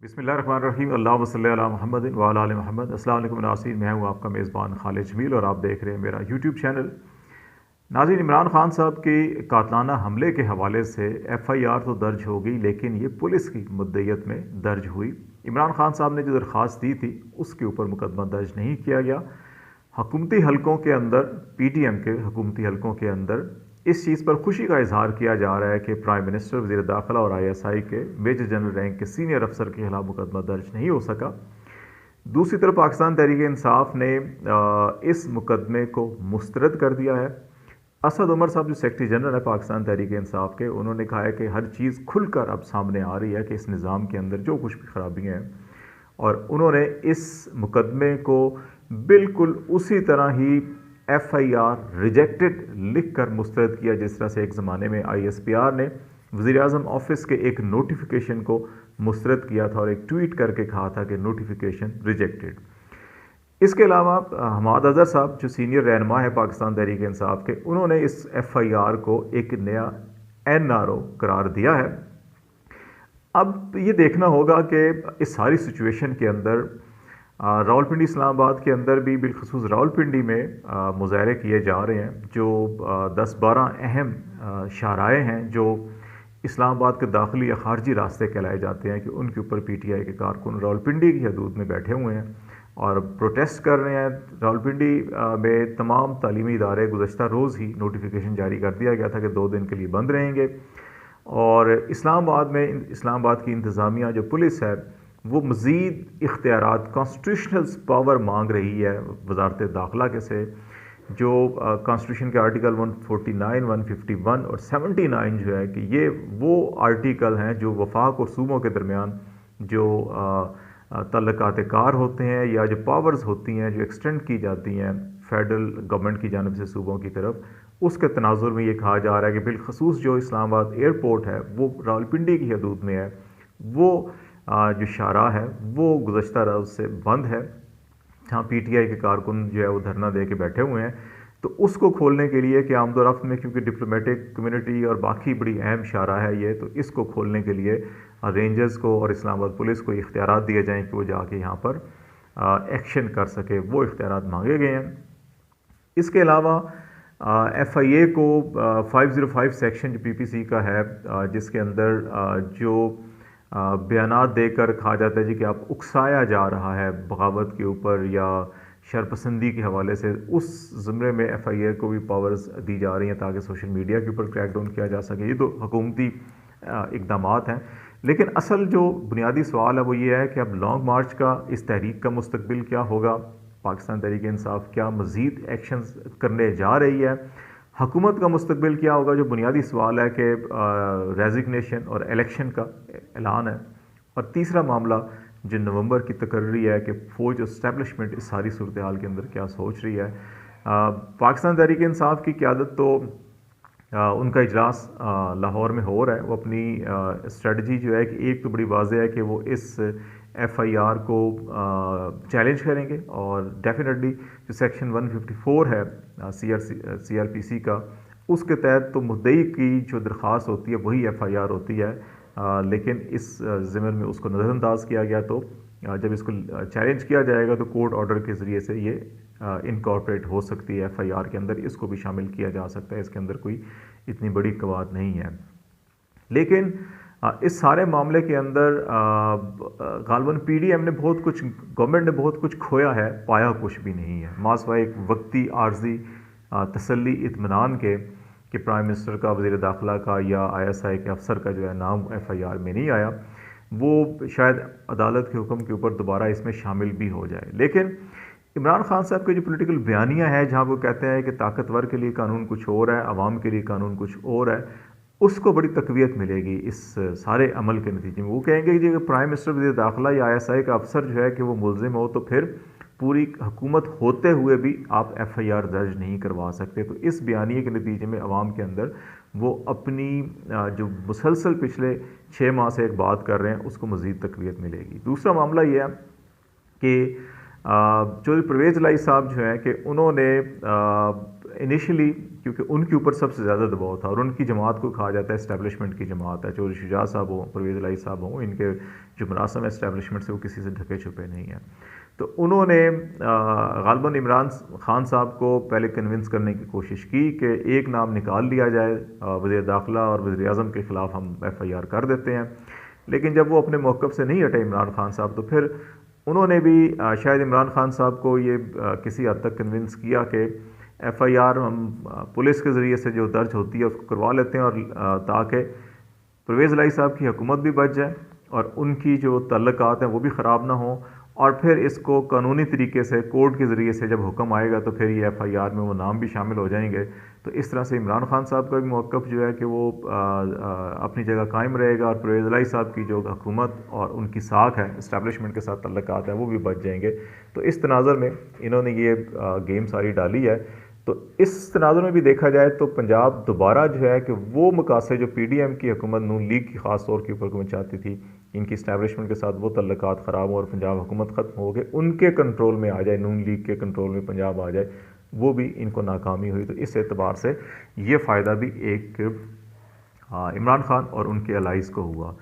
बिस्मिल्लाहिर्रहमानिर्रहीम अल्लाहुम्मा सल्ली अला मुहम्मदिन व अला आलि मुहम्मद। अस्सलाम वालेकुम नाज़रीन, मैं हूँ आपका मेज़बान खालिद जमील और आप देख रहे हैं मेरा यूट्यूब चैनल। नाज़रीन, इमरान खान साहब के कातलाना हमले के हवाले से FIR तो दर्ज हो गई, लेकिन ये पुलिस की मुद्दइयत में दर्ज हुई। इमरान खान साहब ने जो दरख्वास्त दी थी उसके ऊपर मुकदमा दर्ज नहीं किया गया। हुकूमती हलकों के अंदर, PTM के हुकूमती हलकों के अंदर इस चीज़ पर खुशी का इजहार किया जा रहा है कि प्राइम मिनिस्टर, वज़ीर दाखिला और ISI के मेजर जनरल रैंक के सीनियर अफसर के खिलाफ मुकदमा दर्ज नहीं हो सका। दूसरी तरफ पाकिस्तान तहरीक इंसाफ ने इस मुकदमे को मुस्तरद कर दिया है। असद उमर साहब जो सेक्रेटरी जनरल है पाकिस्तान तहरीक इंसाफ के, उन्होंने कहा है कि हर चीज़ खुलकर अब सामने आ रही है कि इस निज़ाम के अंदर जो कुछ भी खराबियाँ हैं, और उन्होंने इस मुकदमे को बिल्कुल उसी तरह ही FIR रिजेक्टेड लिख कर मुस्तरद किया जिस तरह से एक ज़माने में ISPR ने वज़ीर-ए-आज़म ऑफिस के एक नोटिफिकेशन को मुस्तरद किया था और एक ट्वीट करके कहा था कि नोटिफिकेशन रिजेक्टेड। इसके अलावा हमाद अज़हर साहब जो सीनियर रहनुमा है पाकिस्तान तहरीक इंसाफ के, उन्होंने इस FIR को एक नया NRO करार दिया है। अब ये देखना होगा कि इस सारी सिचुएशन के अंदर रावलपिंडी इस्लामाबाद के अंदर भी, बिलखसूस रावलपिंडी में मुजाहरे किए जा रहे हैं। जो 10-12 अहम शाहराए हैं जो इस्लामाबाद के दाखिली या खारजी रास्ते कहलाए जाते हैं, कि उनके ऊपर PTI के कारकुन रावलपिंडी की हदूद में बैठे हुए हैं और प्रोटेस्ट कर रहे हैं। रावलपिंडी में तमाम तालीमी इदारे गुज़श्ता रोज़ ही नोटिफिकेशन जारी कर दिया गया था कि 2 दिन के लिए बंद रहेंगे, और इस्लामाबाद की इंतज़ामिया जो पुलिस है वो मज़ीद इख्तियारात, कॉन्स्टिट्यूशनल पावर मांग रही है वज़ारत दाखिला के से, जो कॉन्स्टिट्यूशन के आर्टिकल 149, 151 और 79 जो है कि ये वो आर्टिकल हैं जो वफाक और सूबों के दरमियान जो तल्लुकात कार होते हैं या जो पावर्स होती हैं जो एक्सटेंड की जाती हैं फेडरल गवर्नमेंट की जानिब से सूबों की तरफ, उसके तनाजुर में ये कहा जा रहा है कि बिलखसूस जो इस्लामाबाद एयरपोर्ट है वो रावलपिंडी की हदूद में है, वो जो शाहरा है वो गुज़श्ता रोज़ से बंद है, जहाँ PTI के कारकुन जो है वो धरना दे के बैठे हुए हैं। तो उसको खोलने के लिए कि आमदोरफ्त में, क्योंकि डिप्लोमेटिक कम्युनिटी और बाकी बड़ी अहम शाहरा है ये, तो इसको खोलने के लिए रेंजर्स को और इस्लामाबाद पुलिस को इख्तियारात दिए जाएँ कि वो जाके यहाँ पर एक्शन कर सके, वो इख्तियारात मांगे गए हैं। इसके अलावा FIA को 505 सेक्शन जो PPC का है, जिसके अंदर जो बयानात देकर कहा जाता है जी कि आप उकसाया जा रहा है बगावत के ऊपर या शरपसंदी के हवाले से, उस ज़मरे में FIA को भी पावर्स दी जा रही हैं ताकि सोशल मीडिया के ऊपर क्रैकडाउन किया जा सके। ये तो हुकूमती इक़दामात हैं, लेकिन असल जो बुनियादी सवाल है वो ये है कि अब लॉन्ग मार्च का, इस तहरीक का मुस्तकबिल क्या होगा। पाकिस्तान तहरीक इंसाफ क्या मज़ीद एक्शंस करने जा रही है, हुकूमत का मुस्तकबिल क्या होगा। जो बुनियादी सवाल है कि रेजिग्नेशन और इलेक्शन का ऐलान है, और तीसरा मामला जो नवंबर की तकर्री है कि फ़ौज इस्टेब्लिशमेंट इस सारी सूरत हाल के अंदर क्या सोच रही है। पाकिस्तान तहरीक इंसाफ की क़यादत तो उनका इजलास लाहौर में हो रहा है, वो अपनी स्ट्रेटजी जो है कि एक तो बड़ी वाज़ेह है कि वो इस FIR को चैलेंज करेंगे, और डेफिनेटली जो सेक्शन 154 है CRPC का, उसके तहत तो मुद्दई की जो दरख्वास्त होती है वही FIR होती है, लेकिन इस ज़िम्मे में उसको नज़रअंदाज किया गया। तो जब इसको चैलेंज किया जाएगा तो कोर्ट ऑर्डर के ज़रिए से ये इनकॉर्पोरेट हो सकती है FIR के अंदर, इसको भी शामिल किया जा सकता है। इसके अंदर कोई इतनी बड़ी कवात नहीं है, लेकिन इस सारे मामले के अंदर गालबन PDM ने बहुत कुछ, गवर्नमेंट ने बहुत कुछ खोया है, पाया कुछ भी नहीं है। मासवा एक वक्ती आर्जी तसल्ली इत्मीनान के कि प्राइम मिनिस्टर का, वज़ीर दाखिला का या ISI के अफसर का जो है नाम FIR में नहीं आया, वो शायद अदालत के हुक्म के ऊपर दोबारा इसमें शामिल भी हो जाए। लेकिन इमरान खान साहब के जो पॉलिटिकल बयानियाँ हैं, जहाँ वो कहते हैं कि ताकतवर के लिए कानून कुछ और है, अवाम के लिए कानून कुछ और है, उसको बड़ी तक़वियत मिलेगी इस सारे अमल के नतीजे में। वो कहेंगे कि अगर प्राइम मिनिस्टर, वज़ीर दाखिला या ISI का अफसर जो है कि वो मुल्ज़िम हो, तो फिर पूरी हुकूमत होते हुए भी आप FIR दर्ज नहीं करवा सकते। तो इस बयानिए के नतीजे में अवाम के अंदर वो अपनी जो मुसलसल पिछले 6 माह से एक बात कर रहे हैं, उसको मज़ीद तक़वियत मिलेगी। दूसरा मामला ये है कि चौधरी परवेज़ इलाही साहब जो हैं कि उन्होंने इनिशियली, क्योंकि उनके ऊपर सबसे ज़्यादा दबाव था और उनकी जमात को कहा जाता है इस्टेब्लिशमेंट की जमात है, चौधरी शुजा साहब हों, परवेज़ इलाही साहब हों, इनके जो मरासम है इस्टेब्लिशमेंट से वो किसी से ढके छुपे नहीं हैं। तो उन्होंने गालिबन इमरान खान साहब को पहले कन्विंस करने की कोशिश की कि एक नाम निकाल लिया जाए, वज़ीर दाखिला और वज़ीर आज़म के ख़िलाफ़ हम FIR कर देते हैं। लेकिन जब वो अपने मौक़िफ़ से नहीं हटे इमरान खान साहब, तो फिर उन्होंने भी शायद इमरान खान साहब को ये किसी हद तक कन्विंस किया कि FIR हम पुलिस के ज़रिए से जो दर्ज होती है उसको करवा लेते हैं, और ताकि परवेज़ इलाही साहब की हुकूमत भी बच जाए और उनकी जो तल्लुकात हैं वो भी ख़राब ना हों, और फिर इसको कानूनी तरीके से कोर्ट के ज़रिए से जब हुक्म आएगा तो फिर ये FIR में वो नाम भी शामिल हो जाएंगे। तो इस तरह से इमरान खान साहब का भी मौक़िफ़ जो है कि वो अपनी जगह कायम रहेगा, और परवेज़ इलाही साहब की जो हुकूमत और उनकी साख है, इस्टेब्लिशमेंट के साथ तल्लुकात हैं, वो भी बच जाएंगे। तो इस तनाज़ुर में इन्होंने ये गेम सारी डाली है। तो इस तनाज़ुर में भी देखा जाए तो पंजाब दोबारा जो है कि वो मकासद जो PDM की हुकूमत नून लीग की ख़ास तौर के ऊपर हुकूमत चाहती थी, इनकी इस्टेब्लिशमेंट के साथ वो तल्लुकात ख़राब हो और पंजाब हुकूमत ख़त्म हो गए, उनके कंट्रोल में आ जाए, नून लीग के कंट्रोल में पंजाब आ जाए, वो भी इनको नाकामी हुई। तो इस एतबार से ये फ़ायदा भी एक इमरान खान और उनके अलाइज़ को हुआ।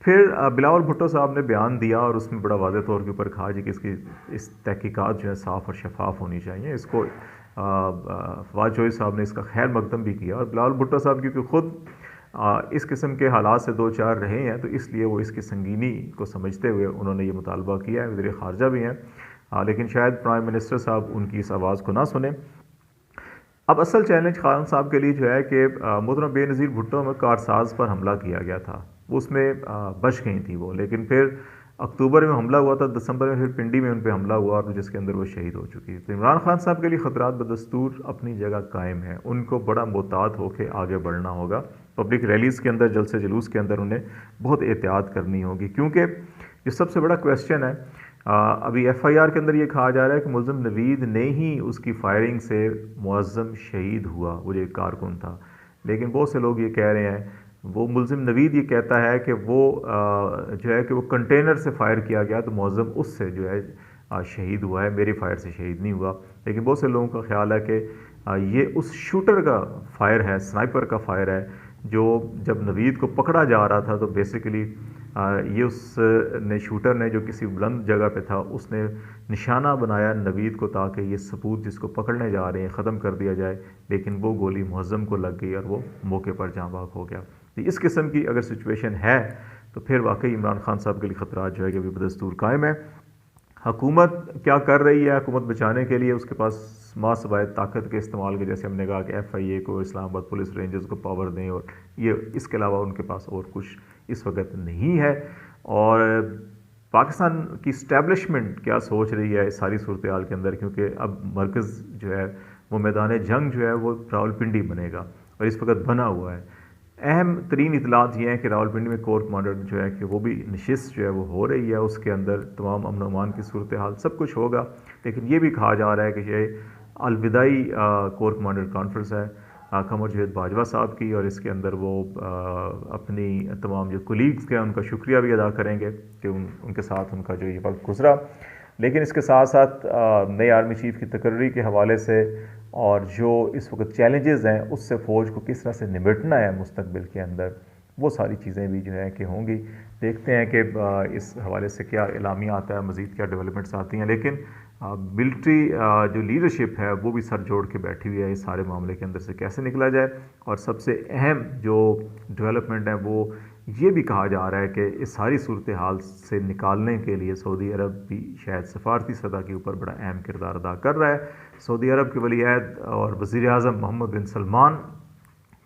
फिर बिलावल भुट्टो साहब ने बयान दिया और उसमें बड़ा वाज़ेह तौर के ऊपर कहा जी कि इसकी इस तहकीकात जो है साफ़ और शफाफ होनी चाहिए। इसको फवाद चौधरी साहब ने इसका खैर मकदम भी किया, और बिलावल भुट्टो साहब क्योंकि ख़ुद इस किस्म के हालात से दो चार रहे हैं, तो इसलिए वो इसकी संगीनी को समझते हुए उन्होंने ये मुतालबा किया है। वज़ीर ख़ारजा भी हैं, लेकिन शायद प्राइम मिनिस्टर साहब उनकी इस आवाज़ को ना सुने। अब असल चैलेंज खान साहब के लिए जो है कि मोहतरम बेनज़ीर भुट्टो में कारसाज पर हमला किया गया था, उसमें बच गई थी वो, लेकिन फिर अक्टूबर में हमला हुआ था, दिसंबर में फिर पिंडी में उन पर हमला हुआ और जिसके अंदर वो शहीद हो चुकी। तो इमरान खान साहब के लिए ख़तरात बदस्तूर अपनी जगह कायम है, उनको बड़ा मोहतात होकर आगे बढ़ना होगा। पब्लिक रैलीज़ के अंदर, जलसे जुलूस के अंदर उन्हें बहुत एहतियात करनी होगी, क्योंकि जो सबसे बड़ा क्वेश्चन है, अभी FIR के अंदर ये कहा जा रहा है कि मुल्ज़िम नवीद ने ही उसकी फायरिंग से मुअज़्ज़म शहीद हुआ, वो जो एक कारकुन था। लेकिन बहुत से लोग ये कह रहे हैं, वो मुल्ज़िम नवीद ये कहता है कि वो जो है कि वो कंटेनर से फायर किया गया, तो मुअज़्ज़म उससे जो है शहीद हुआ है, मेरी फायर से शहीद नहीं हुआ। लेकिन बहुत से लोगों का ख्याल है कि ये उस शूटर का फायर है, स्नाइपर का फायर है, जो जब नवीद को पकड़ा जा रहा था तो बेसिकली ये उसने शूटर ने जो किसी बुलंद जगह पे था उसने निशाना बनाया नवीद को, ताकि ये सबूत जिसको पकड़ने जा रहे हैं ख़त्म कर दिया जाए, लेकिन वो गोली मुअज़्ज़म को लग गई और वो मौके पर जाँ बाग हो गया। तो इस किस्म की अगर सिचुएशन है तो फिर वाकई इमरान खान साहब के लिए ख़तरात जो है कि अभी बदस्तूर कायम है। हुकूमत क्या कर रही है हुकूमत बचाने के लिए, उसके पास मासवाए ताकत के इस्तेमाल के, जैसे हमने कहा कि FIA को, इस्लामाबाद पुलिस रेंजर्स को पावर दें, और ये इसके अलावा उनके पास और कुछ इस वक्त नहीं है। और पाकिस्तान की इस्टेब्लिशमेंट क्या सोच रही है इस सारी सूरत हाल के अंदर, क्योंकि अब मरकज़ जो है वो मैदान जंग जो है वो रावलपिंडी बनेगा और इस वक्त बना हुआ है। अहम तरीन इतलात ये हैं कि रावलपिंडी में कोर कमांडर जो है कि वो भी नशिस्त जो है वो हो रही है, उसके अंदर तमाम अमन अमान की सूरत हाल सब कुछ होगा। लेकिन ये भी कहा जा रहा है कि ये अलविदाई कोर कमांडर कॉन्फ्रेंस है कमर जवेद बाजवा साहब की, और इसके अंदर वो अपनी तमाम जो कुलीग्स के उनका शुक्रिया भी अदा करेंगे कि उनके साथ उनका जो ये वक्त गुजरा। लेकिन इसके साथ साथ नए आर्मी चीफ़ की तकर्री के हवाले से और जो इस वक्त चैलेंजेस हैं उससे फ़ौज को किस तरह से निपटना है मुस्तकबिल के अंदर, वो सारी चीज़ें भी जो है कि होंगी। देखते हैं कि इस हवाले से क्या एलामिया आता है, मज़ीद क्या डेवलपमेंट्स आती हैं। लेकिन मिलिट्री जो लीडरशिप है वो भी सर जोड़ के बैठी हुई है इस सारे मामले के अंदर से कैसे निकला जाए। और सबसे अहम जो डेवलपमेंट है वो ये भी कहा जा रहा है कि इस सारी सूरत हाल से निकालने के लिए सऊदी अरब भी शायद सफारती सतह के ऊपर बड़ा अहम किरदार अदा कर रहा है। सऊदी अरब के वलीअहद और वज़ीर आज़म मोहम्मद बिन सलमान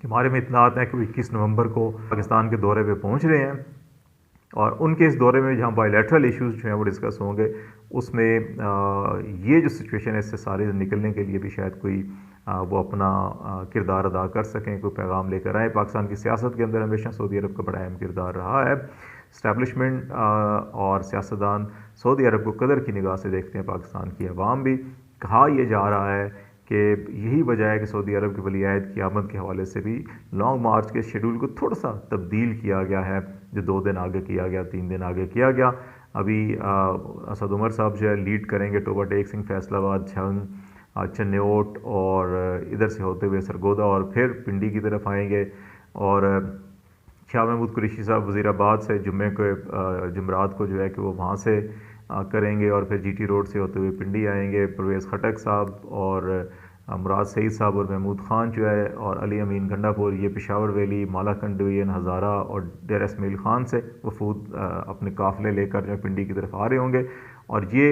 के बारे में इत्तलात है कि वो 21 नवंबर को पाकिस्तान के दौरे पे पहुंच रहे हैं, और उनके इस दौरे में जहाँ बायलैटरल इश्यूज़ जो हैं वो डिस्कस होंगे, उसमें ये जो सिचुएशन है इससे सारे निकलने के लिए भी शायद कोई वो अपना किरदार अदा कर सकें, कोई पैगाम लेकर आए। पाकिस्तान की सियासत के अंदर हमेशा सऊदी अरब का बड़ा अहम किरदार रहा है। इस्टेब्लिशमेंट और सियासतदान सऊदी अरब को कदर की निगाह से देखते हैं, पाकिस्तान की अवाम भी। कहा यह जा रहा है कि यही वजह है कि सऊदी अरब के वलीअहद की आमद के हवाले से भी लॉन्ग मार्च के शेड्यूल को थोड़ा सा तब्दील किया गया है, जो 2 दिन आगे किया गया, 3 दिन आगे किया गया। अभी असद उमर साहब जो है लीड करेंगे टोबा टेक सिंह, फैसलाबाद, झंग, चन्योट और इधर से होते हुए सरगोदा और फिर पिंडी की तरफ आएंगे। और शाह महमूद कुरैशी साहब वज़ीराबाद से जुम्मे को जुमरात को जो है कि वो वहाँ से करेंगे और फिर जीटी रोड से होते हुए पिंडी आएंगे। परवेज़ खटक साहब और मुराद सईद साहब और महमूद ख़ान जो है और अली अमीन गंडापुर, ये पेशावर वैली, मालाकंड डिवीजन, हज़ारा और डेरा इसमाइल ख़ान से वफूद अपने काफ़िले लेकर जो है पिंडी की तरफ आ रहे होंगे। और ये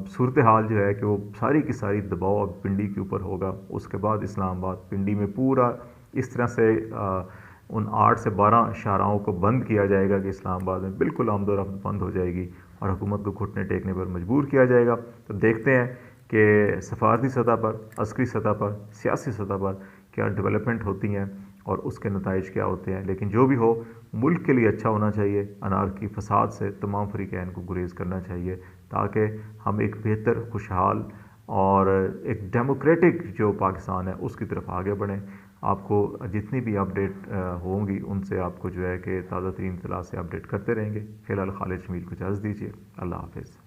सूरत हाल जो है कि वो सारी की सारी दबाव अब पिंडी के ऊपर होगा। उसके बाद इस्लामाबाद, पिंडी में पूरा इस तरह से उन 8 से 12 शाहराहों को बंद किया जाएगा कि इस्लामाबाद में बिल्कुल आमदोरफ्त बंद हो जाएगी और हुकूमत को घुटने टेकने पर मजबूर किया जाएगा। तो देखते हैं कि सफारती सतह पर, अस्करी सतह पर, सियासी सतह पर क्या डेवलपमेंट होती हैं और उसके नताइज क्या होते हैं। लेकिन जो भी हो, मुल्क के लिए अच्छा होना चाहिए। अनारकी, फसाद से तमाम फरीकैन को गुरेज करना चाहिए ताकि हम एक बेहतर, खुशहाल और एक डेमोक्रेटिक जो पाकिस्तान है उसकी तरफ आगे बढ़ें। आपको जितनी भी अपडेट होंगी उनसे आपको जो है कि ताज़ा तरीन इत्तला से अपडेट करते रहेंगे। फ़िलहाल खालिद जमील को इजाज़त दीजिए। अल्लाह हाफ़िज़।